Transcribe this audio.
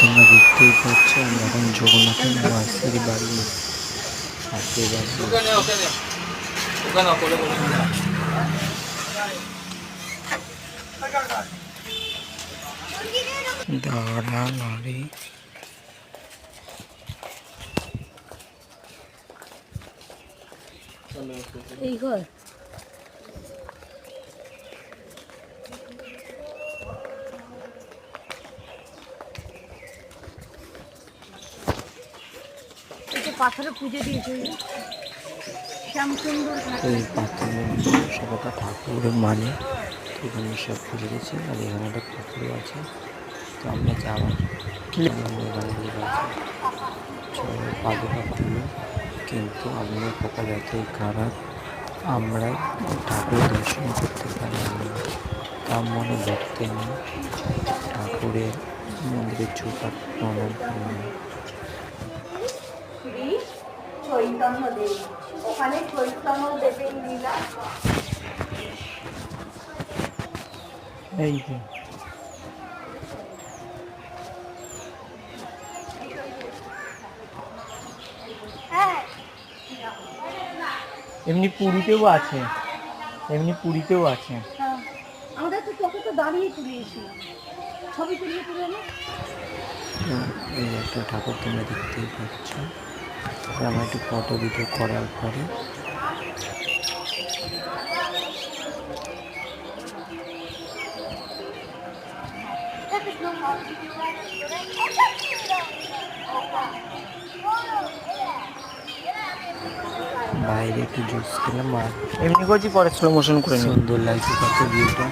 তোমরা দেখতেই পাচ্ছ আমরা এখন জগন্নাথের মাসির বাড়ি শাশুড়ি বাড়ি দাঁড়া নারী এই ঘর পাথরে পুজো দিয়েছে শ্যামসুন্দর এই পাথরের সবটা ঠাকুরের মানে এখানে সব পুজো দিয়েছে। আর এখানে একটা পুকুর আছে, তো আমরা যাওয়ার পাদুকা খুলে, কিন্তু আমাদের কপাল এতই খারাপ আমরা ঠাকুরের দর্শন করতে পারলাম না। তার মনে ভক্তি নেই, ঠাকুরের মন্দিরের চৌকাঠ প্রণাম করলাম। চৈতন্য দেব, ওখানে চৈতন্য দেবের লীলা। এই যে এমনি পুরীতেও আছে, আমাদের তো চোখে তো দাঁড়িয়ে তুলিয়েছিলাম, ছবি তুলিয়ে তুলে না। এই একটা ঠাকুর তোমরা দেখতেই পাচ্ছ। আমরা একটু ফটো ভিডিও করার পরে বাইরে একটু জুস খেলাম। আর এমনি করছি, পরে স্লো মোশন করে সুন্দর লাগছে কত ভিউটা।